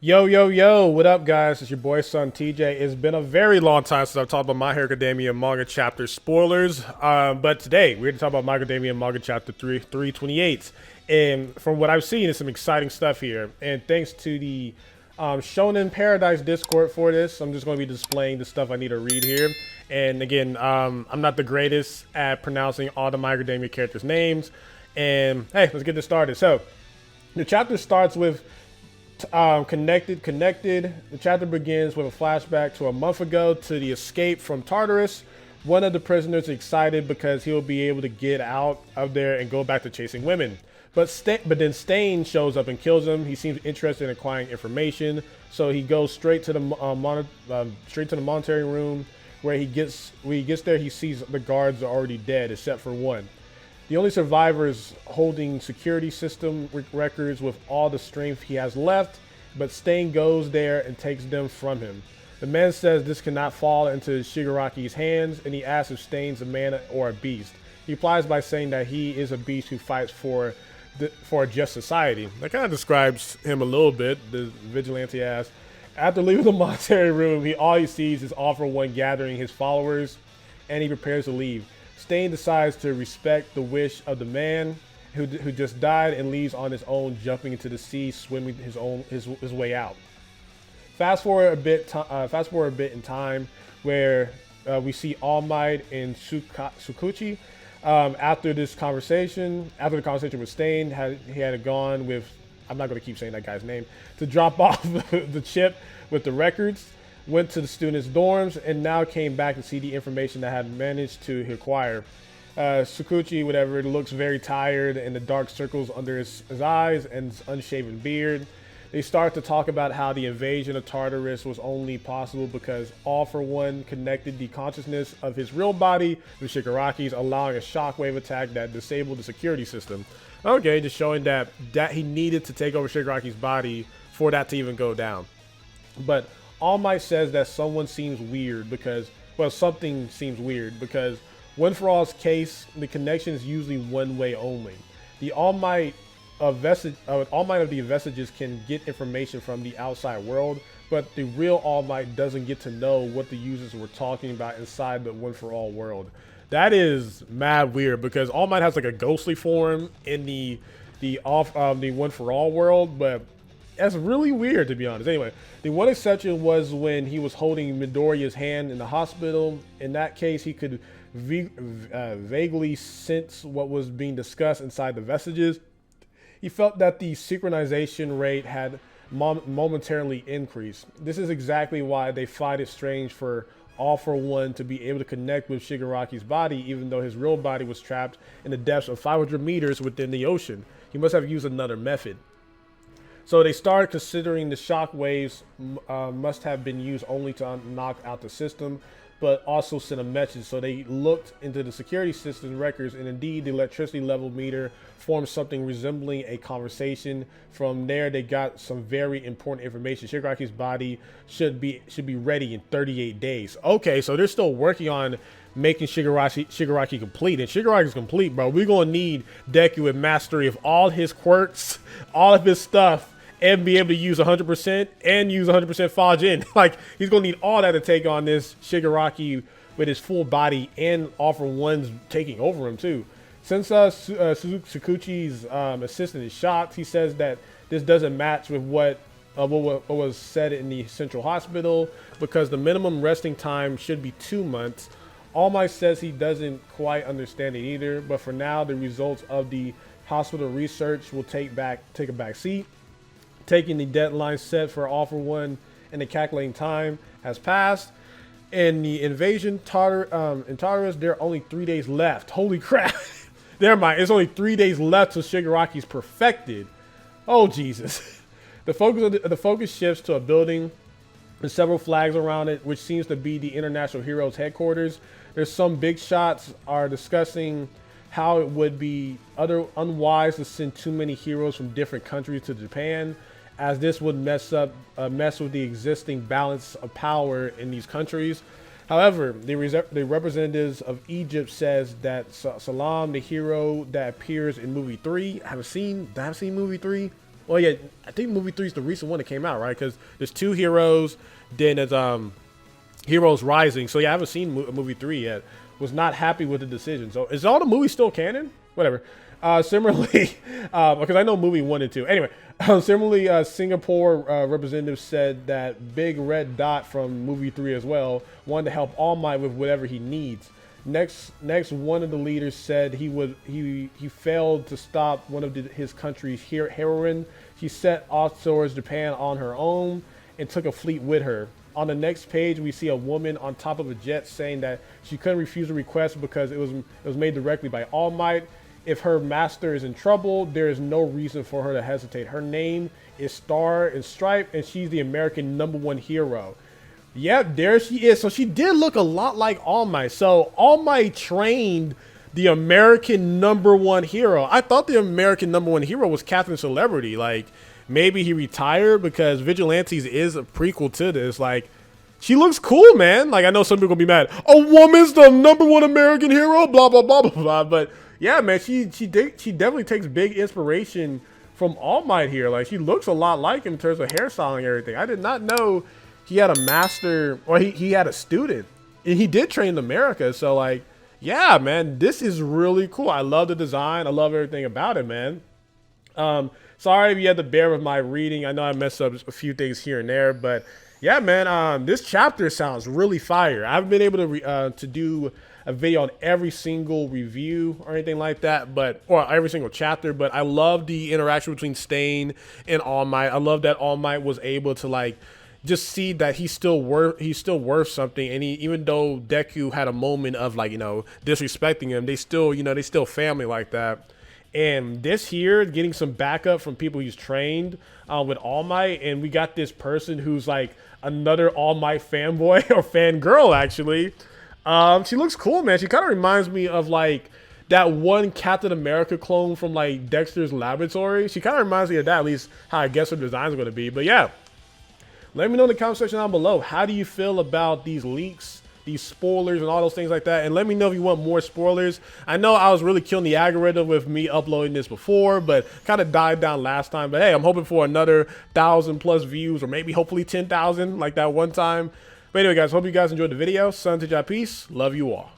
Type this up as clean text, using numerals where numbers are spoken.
Yo, yo, yo, what up, guys? It's your boy, SonTj. It's been a very long time since I've talked about My Hero Academia manga chapter spoilers. But today, we're going to talk about My Hero Academia manga chapter 328. And from what I've seen, it's some exciting stuff here. And thanks to the Shonen Paradise Discord for this, I'm just going to be displaying the stuff I need to read here. And again, I'm not the greatest at pronouncing all the My Hero Academia characters' names. And hey, let's get this started. So, the chapter starts with connected. The chapter begins with a flashback to a month ago to the escape from Tartarus. One of the prisoners is excited because he'll be able to get out of there and go back to chasing women. But then Stain shows up and kills him. He seems interested in acquiring information, so he goes straight to the monetary room. When he gets there, he sees the guards are already dead except for one. The only survivors holding security system records with all the strength he has left, but Stain goes there and takes them from him. The man says this cannot fall into Shigaraki's hands, and he asks if Stain's a man or a beast. He replies by saying that he is a beast who fights for a just society. That kind of describes him a little bit, the vigilante ass. After leaving the monetary room, all he sees is All For One gathering his followers, and he prepares to leave. Stain decides to respect the wish of the man who just died and leaves on his own, jumping into the sea, swimming his way out. Fast forward a bit in time, where we see All Might and Tsukuchi. After the conversation with Stain, he had gone with, I'm not going to keep saying that guy's name, to drop off the chip with the records. Went to the students' dorms, and now came back to see the information that had managed to acquire. Tsukuchi, whatever, looks very tired, and the dark circles under his eyes and his unshaven beard. They start to talk about how the invasion of Tartarus was only possible because All For One connected the consciousness of his real body with Shigaraki's, allowing a shockwave attack that disabled the security system. Okay, just showing that he needed to take over Shigaraki's body for that to even go down. But All Might says that something seems weird because One For All's case, the connection is usually one way only. The All Might of the Vestiges can get information from the outside world, but the real All Might doesn't get to know what the users were talking about inside the One For All world. That is mad weird because All Might has like a ghostly form in the One For All world, but that's really weird, to be honest. Anyway, the one exception was when he was holding Midoriya's hand in the hospital. In that case, he could vaguely sense what was being discussed inside the Vestiges. He felt that the synchronization rate had momentarily increased. This is exactly why they find it strange for All For One to be able to connect with Shigaraki's body, even though his real body was trapped in the depths of 500 meters within the ocean. He must have used another method. So they started considering the shock waves must have been used only to knock out the system, but also send a message. So they looked into the security system records, and indeed the electricity level meter formed something resembling a conversation. From there, they got some very important information. Shigaraki's body should be ready in 38 days. Okay, so they're still working on making Shigaraki complete. And Shigaraki's complete, bro. We're gonna need Deku with mastery of all his quirks, all of his stuff, and be able to use 100% and use 100% Fajin. Like, he's gonna need all that to take on this Shigaraki with his full body, and All For One's taking over him too. Since Tsukuchi's assistant is shocked, he says that this doesn't match with what was said in the central hospital, because the minimum resting time should be 2 months. All Might says he doesn't quite understand it either, but for now, the results of the hospital research will take a back seat. Taking the deadline set for All For One and the calculating time has passed. In the invasion in Tartarus, there are only 3 days left. Holy crap. Never mind. It's only 3 days left till Shigaraki's perfected. Oh, Jesus. The focus shifts to a building with several flags around it, which seems to be the International Heroes headquarters. There's some big shots are discussing how it would be unwise to send too many heroes from different countries to Japan, as this would mess with the existing balance of power in these countries. However, the representatives of Egypt says that Salam, the hero that appears in movie 3, I haven't seen movie 3. Well, yeah, I think movie 3 is the recent one that came out, right? Because there's 2 heroes, then there's Heroes Rising. So yeah, I haven't seen movie 3 yet. Was not happy with the decision. So is all the movies still canon? Whatever. Similarly, because I know movie 1 and 2. Anyway, similarly, Singapore representative said that Big Red Dot from movie 3 as well wanted to help All Might with whatever he needs. Next, one of the leaders said he failed to stop one of his country's heroine. She set off towards Japan on her own and took a fleet with her. On the next page, we see a woman on top of a jet saying that she couldn't refuse a request because it was made directly by All Might. If her master is in trouble, there is no reason for her to hesitate. Her name is Star and Stripe, and she's the American #1 hero. Yep, there she is. So she did look a lot like All Might. So All Might trained the American #1 hero. I thought the American #1 hero was Captain Celebrity. Like, maybe he retired, because Vigilantes is a prequel to this. Like, she looks cool, man. Like, I know some people gonna be mad. A woman's the #1 American hero, blah, blah, blah, blah, blah. But yeah, man, she definitely takes big inspiration from All Might here. Like, she looks a lot like him in terms of hairstyle and everything. I did not know he had a master, or he had a student, and he did train in America. So like, yeah, man, this is really cool. I love the design. I love everything about it, man. Sorry if you had to bear with my reading. I know I messed up a few things here and there, but yeah, man, this chapter sounds really fire. I haven't been able to do a video on every single review or anything like that, or every single chapter, but I love the interaction between Stain and All Might. I love that All Might was able to like just see that he's still worth something, and even though Deku had a moment of like, disrespecting him, they still family like that. And this here, getting some backup from people he's trained with All Might, and we got this person who's like another All Might fanboy or fangirl actually. She looks cool, man. She kind of reminds me of like that one Captain America clone from like Dexter's Laboratory. She kind of reminds me of that, at least how I guess her designs are going to be. But yeah, let me know in the comment section down below. How do you feel about these leaks, these spoilers, and all those things like that? And let me know if you want more spoilers. I know I was really killing the algorithm with me uploading this before, but kind of died down last time. But hey, I'm hoping for another 1,000+ views, or maybe hopefully 10,000 like that one time. But anyway, guys, hope you guys enjoyed the video. SonTj, peace. Love you all.